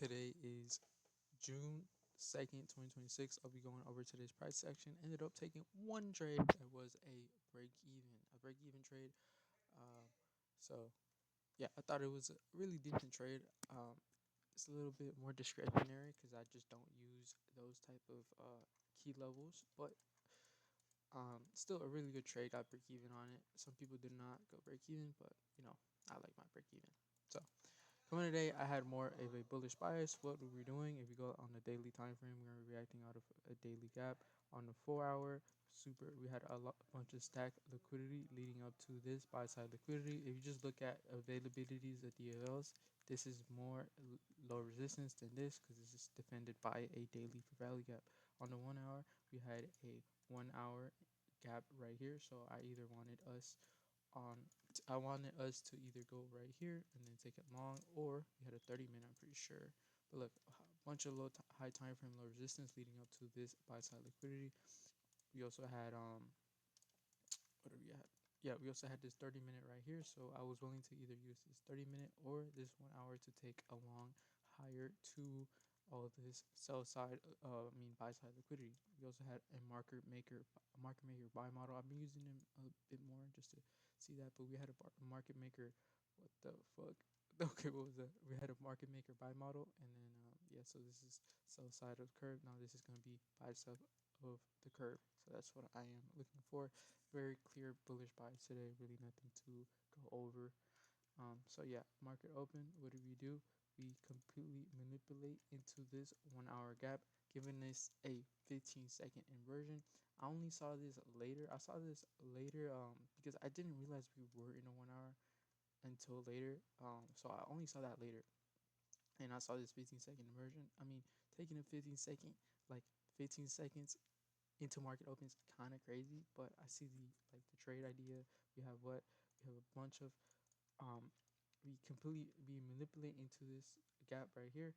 Today is June 2nd, 2026. I'll be going over today's price section. Ended up taking one trade that was a break even trade. Um, so yeah, I thought it was a really decent trade. It's a little bit more discretionary because I just don't use those type of key levels, but still a really good trade. Got break even on it. Some people did not go break even, but I like my break even. So coming today, I had more of a bullish bias. What were we doing? If you go on the daily time frame, we were reacting out of a daily gap. On the 4 hour, we had a bunch of stack liquidity leading up to this buy side liquidity. If you just look at availabilities of DLLs, this is more low resistance than this because this is defended by a daily value gap. On the 1 hour, we had a 1 hour gap right here. So I wanted us to either go right here and then take it long, or we had a 30 minute, I'm pretty sure. But look, a bunch of high time frame low resistance leading up to this buy side liquidity. We also had what do we have? Yeah, we also had this 30 minute right here. So I was willing to either use this 30 minute or this 1 hour to take a long higher to all of this buy side liquidity. We also had a market maker buy model. I've been using them a bit more just to see that, but we had a market maker. What the fuck? Okay, what was that? We had a market maker buy model, and then yeah. So this is sell side of the curve. Now this is gonna be buy side of the curve. So that's what I am looking for. Very clear bullish buy today. Really nothing to go over. So yeah, market open. What do? We completely manipulate into this 1 hour gap, giving this a 15-second inversion. I only saw this later. I saw this later because I didn't realize we were in a 1 hour until later. So I only saw that later, and I saw this 15-second inversion. I mean, taking a 15 seconds into market opens kind of crazy, but I see the trade idea. We have what we have a bunch of um we manipulate into this gap right here,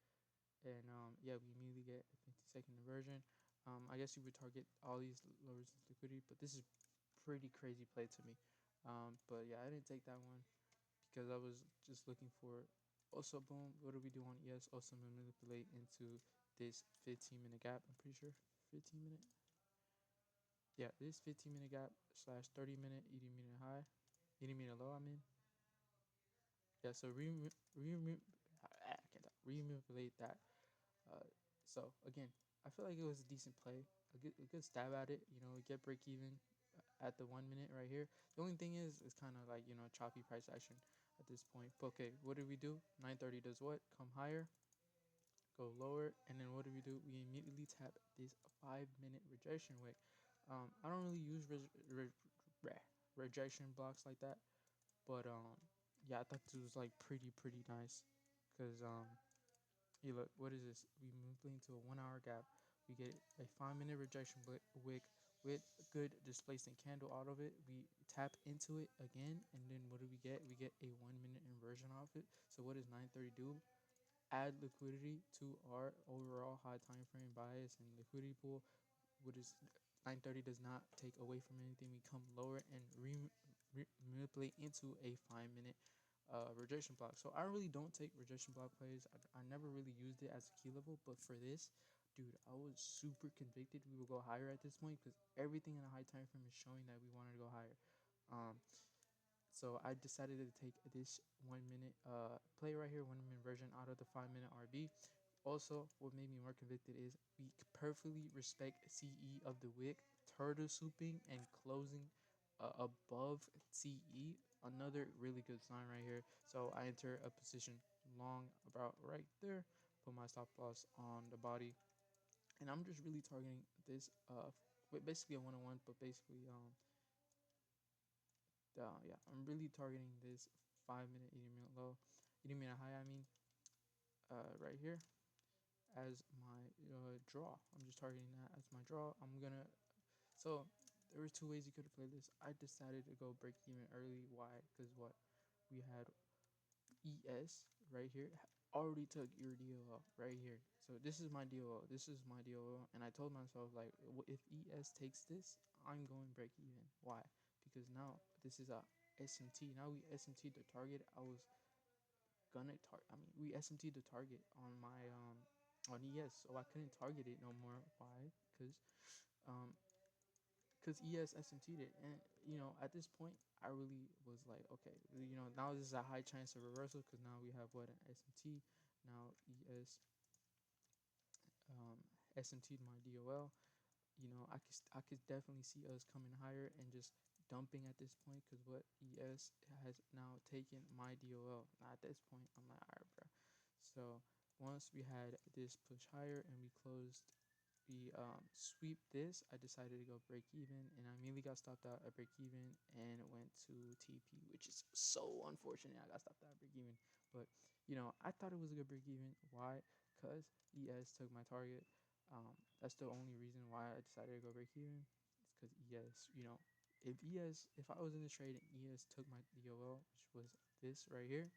and yeah, we immediately get a 50-second inversion. I guess you would target all these low resistance liquidity, but this is pretty crazy play to me. But yeah, I didn't take that one because I was just looking for also boom. What do we do on ES? Also manipulate into this 15-minute gap. I'm pretty sure 15 minute. Yeah, this 15-minute gap slash 30 minute 80 minute high, 80 minute low. I mean, yeah. So I can't talk. Remanipulate that. Uh, so again, I feel like it was a decent play, a good stab at it. Get break even at the 1 minute right here. The only thing is, it's kind of like choppy price action at this point. But okay, what did we do? 930 does what? Come higher, go lower, and then what do? We immediately tap this 5 minute rejection wick. I don't really use rejection blocks like that, but yeah, I thought this was like pretty nice, because you look, what is this? We move into a 1 hour gap. We get a 5 minute rejection wick with good displacement candle out of it. We tap into it again, and then what do we get? We get a 1 minute inversion off it. So what does 930 do? Add liquidity to our overall high time frame bias and liquidity pool. What is 930 does not take away from anything. We come lower and manipulate into a 5 minute rejection block. So I really don't take rejection block plays. I never really used it as a key level, but for this, dude, I was super convicted we will go higher at this point because everything in a high time frame is showing that we wanted to go higher. Um, so I decided to take this 1 minute play right here, 1 minute version out of the 5 minute RB. Also, what made me more convicted is we perfectly respect CE of the wick, turtle swooping and closing above CE. Another really good sign right here. So I enter a position long about right there, put my stop loss on the body, and I'm just really targeting this basically a 1-on-1, but basically yeah, I'm really targeting this 5 minute 80 minute low, 80 minute high, I mean, right here as my draw. I'm just targeting that as my draw. So there was two ways you could have played this. I decided to go break even early. Why? Because what we had ES right here already took your DOL right here. So this is my DOL. This is my DOL, and I told myself, like, if ES takes this, I'm going break even. Why? Because now this is a SMT. Now we SMT the target. I was gonna target. I mean, we SMT'd the target on my on ES, so I couldn't target it no more. Why? Um because ES SMT'd it, and at this point I really was like, okay, now this is a high chance of reversal because now we have what, an SMT. Now ES SMT'd my DOL. I could definitely see us coming higher and just dumping at this point because what, ES has now taken my DOL. Now at this point, I'm like, all right, bro. So once we had this push higher and we sweep this, I decided to go break even, and I immediately got stopped out at break even and went to TP, which is so unfortunate. I got stopped out at break even, but I thought it was a good break even. Why? Because ES took my target. That's the only reason why I decided to go break even. It's because ES, if I was in the trade and ES took my DOL, which was this right here,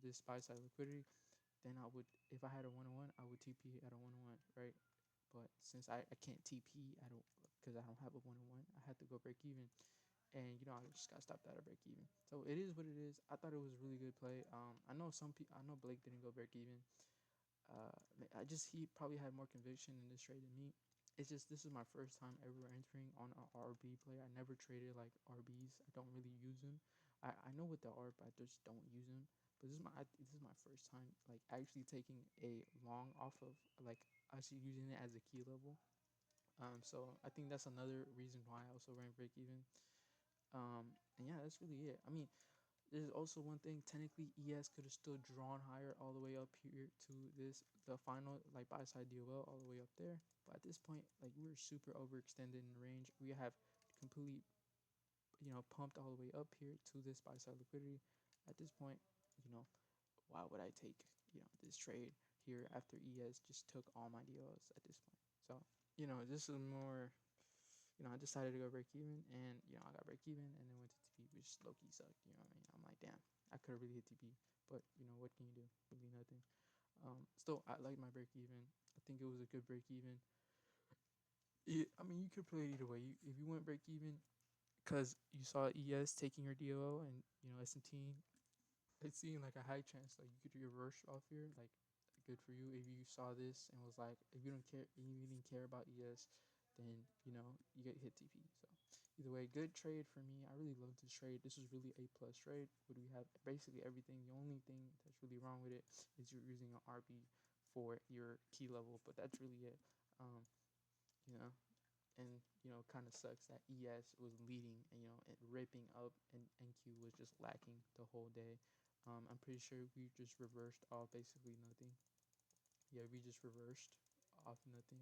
this buy side liquidity, then I would, if I had a 1-on-1, I would TP at a 1-on-1, right? But since I can't TP, I don't, because I don't have a 1-on-1, I had to go break even. And I just got stopped out of break even. So it is what it is. I thought it was a really good play. I know some people. I know Blake didn't go break even. Uh, he probably had more conviction in this trade than me. It's just, this is my first time ever entering on an RB play. I never traded like RBs. I don't really use them. I know what they are, but I just don't use them. But this is my first time like actually taking a long off of, like, actually using it as a key level. So I think that's another reason why I also ran break even. And yeah, that's really it. I mean, there's also one thing. Technically, ES could have still drawn higher all the way up here to the final, like, buy side DOL all the way up there. But at this point, like, we're super overextended in the range. We have completely, pumped all the way up here to this buy side liquidity. At this point, you know, why would I take, this trade here after ES just took all my DOLs at this point? So, this is more, I decided to go break even, and I got break even, and then went to TP, which low key sucked. You know what I mean? I'm like, damn, I could have really hit TP, but what can you do? Really nothing. Still, I like my break even. I think it was a good break even. I mean, you could play it either way. If you went break even because you saw ES taking your DOO and S&T, it's seeing like a high chance like you could reverse off here, like, good for you. If you saw this and was like, if you don't care, you didn't care about ES, then you get hit TP. So either way, good trade for me. I really love this trade. This is really A+ trade. Would we have basically everything? The only thing that's really wrong with it is you're using an RB for your key level, but that's really it. Um, you know, and kind of sucks that ES was leading and and ripping up, and NQ was just lacking the whole day. I'm pretty sure we just reversed off basically nothing. Yeah, we just reversed off nothing.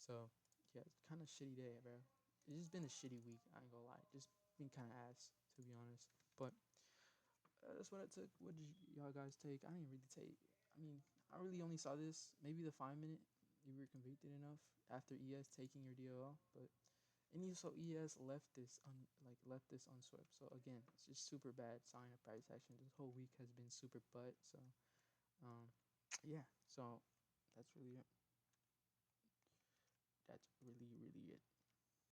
So yeah, it's kind of shitty day, bro. It's just been a shitty week. I ain't gonna lie, just been kind of ass, to be honest. But that's what I took. What did y'all guys take? I didn't really take. I mean, I really only saw this maybe the 5 minute. You were convicted enough after ES taking your DOL, but so ES left this unswept. So again, it's just super bad sign of price action. This whole week has been super butt. So um, yeah. So that's really it. That's really it.